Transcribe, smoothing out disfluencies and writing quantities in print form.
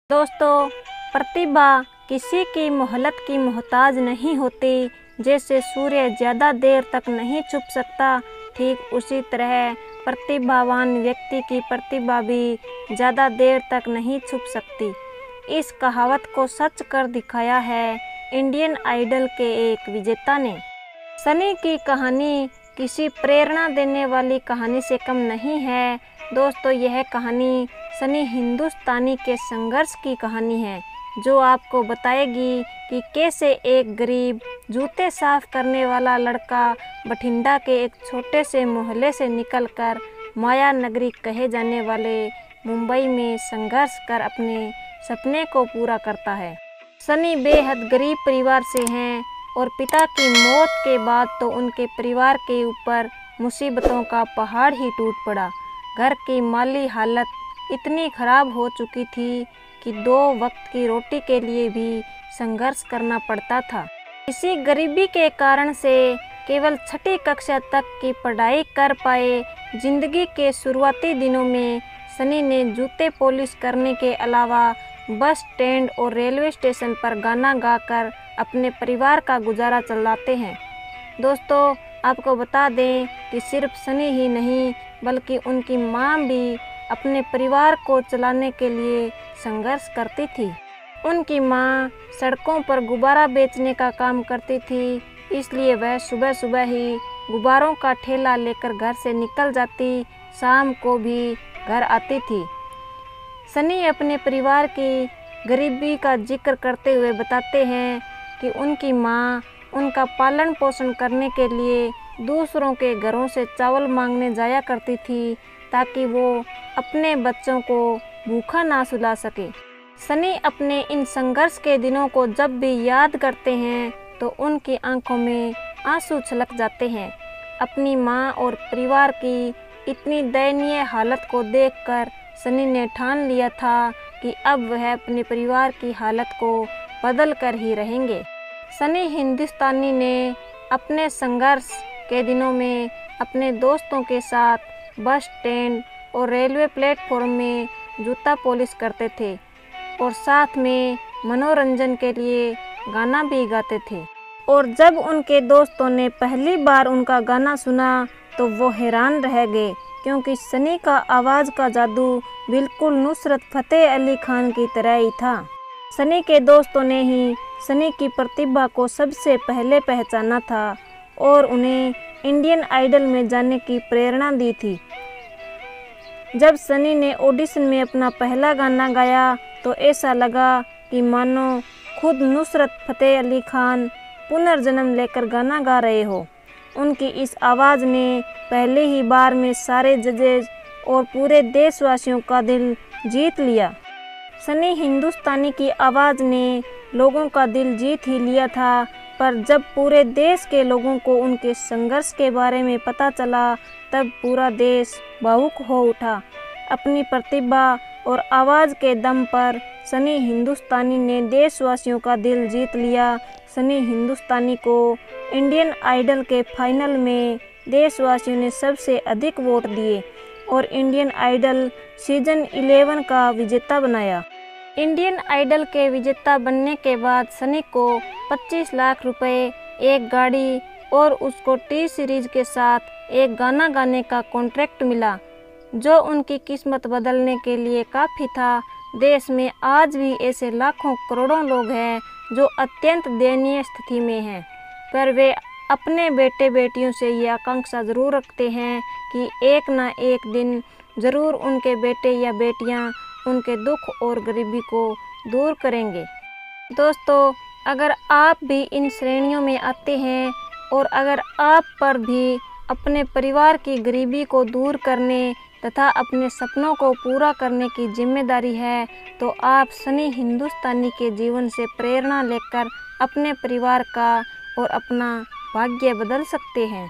दोस्तों, प्रतिभा किसी की मोहलत की मोहताज नहीं होती। जैसे सूर्य ज़्यादा देर तक नहीं छुप सकता, ठीक उसी तरह प्रतिभावान व्यक्ति की प्रतिभा भी ज़्यादा देर तक नहीं छुप सकती। इस कहावत को सच कर दिखाया है इंडियन आइडल के एक विजेता ने। सनी की कहानी किसी प्रेरणा देने वाली कहानी से कम नहीं है। दोस्तों, यह कहानी सनी हिंदुस्तानी के संघर्ष की कहानी है, जो आपको बताएगी कि कैसे एक गरीब जूते साफ करने वाला लड़का बठिंडा के एक छोटे से मोहल्ले से निकलकर माया नगरी कहे जाने वाले मुंबई में संघर्ष कर अपने सपने को पूरा करता है। सनी बेहद गरीब परिवार से हैं और पिता की मौत के बाद तो उनके परिवार के ऊपर मुसीबतों का पहाड़ ही टूट पड़ा। घर की माली हालत इतनी खराब हो चुकी थी कि 2 वक्त की रोटी के लिए भी संघर्ष करना पड़ता था। इसी गरीबी के कारण से केवल 6ठी कक्षा तक की पढ़ाई कर पाए। जिंदगी के शुरुआती दिनों में सनी ने जूते पॉलिश करने के अलावा बस स्टैंड और रेलवे स्टेशन पर गाना गाकर अपने परिवार का गुजारा चलाते हैं। दोस्तों, आपको बता दें कि सिर्फ सनी ही नहीं बल्कि उनकी मां भी अपने परिवार को चलाने के लिए संघर्ष करती थी। उनकी मां सड़कों पर गुब्बारा बेचने का काम करती थी, इसलिए वह सुबह सुबह ही गुब्बारों का ठेला लेकर घर से निकल जाती, शाम को भी घर आती थी। सनी अपने परिवार की गरीबी का जिक्र करते हुए बताते हैं कि उनकी मां उनका पालन पोषण करने के लिए दूसरों के घरों से चावल मांगने जाया करती थी, ताकि वो अपने बच्चों को भूखा ना सुला सके। सनी अपने इन संघर्ष के दिनों को जब भी याद करते हैं तो उनकी आंखों में आंसू छलक जाते हैं। अपनी मां और परिवार की इतनी दयनीय हालत को देखकर सनी ने ठान लिया था कि अब वह अपने परिवार की हालत को बदल कर ही रहेंगे। सनी हिंदुस्तानी ने अपने संघर्ष के दिनों में अपने दोस्तों के साथ बस स्टैंड और रेलवे प्लेटफॉर्म में जूता पॉलिश करते थे और साथ में मनोरंजन के लिए गाना भी गाते थे। और जब उनके दोस्तों ने पहली बार उनका गाना सुना तो वो हैरान रह गए, क्योंकि सनी का आवाज़ का जादू बिल्कुल नुसरत फतेह अली खान की तरह ही था। सनी के दोस्तों ने ही सनी की प्रतिभा को सबसे पहले पहचाना था और उन्हें इंडियन आइडल में जाने की प्रेरणा दी थी। जब सनी ने ऑडिशन में अपना पहला गाना गाया तो ऐसा लगा कि मानो खुद नुसरत फतेह अली खान पुनर्जन्म लेकर गाना गा रहे हो। उनकी इस आवाज़ ने पहले ही बार में सारे जजेस और पूरे देशवासियों का दिल जीत लिया। सनी हिंदुस्तानी की आवाज़ ने लोगों का दिल जीत ही लिया था, पर जब पूरे देश के लोगों को उनके संघर्ष के बारे में पता चला तब पूरा देश भावुक हो उठा। अपनी प्रतिभा और आवाज़ के दम पर सनी हिंदुस्तानी ने देशवासियों का दिल जीत लिया। सनी हिंदुस्तानी को इंडियन आइडल के फाइनल में देशवासियों ने सबसे अधिक वोट दिए और इंडियन आइडल सीजन 11 का विजेता बनाया। इंडियन आइडल के विजेता बनने के बाद सनी को 25 लाख रुपए, एक गाड़ी और उसको टी सीरीज के साथ एक गाना गाने का कॉन्ट्रैक्ट मिला, जो उनकी किस्मत बदलने के लिए काफ़ी था। देश में आज भी ऐसे लाखों करोड़ों लोग हैं जो अत्यंत दयनीय स्थिति में हैं, पर वे अपने बेटे बेटियों से ये आकांक्षा ज़रूर रखते हैं कि एक ना एक दिन ज़रूर उनके बेटे या बेटियां उनके दुख और गरीबी को दूर करेंगे। दोस्तों, अगर आप भी इन श्रेणियों में आते हैं और अगर आप पर भी अपने परिवार की गरीबी को दूर करने तथा अपने सपनों को पूरा करने की जिम्मेदारी है, तो आप सनी हिंदुस्तानी के जीवन से प्रेरणा लेकर अपने परिवार का और अपना भाग्य बदल सकते हैं।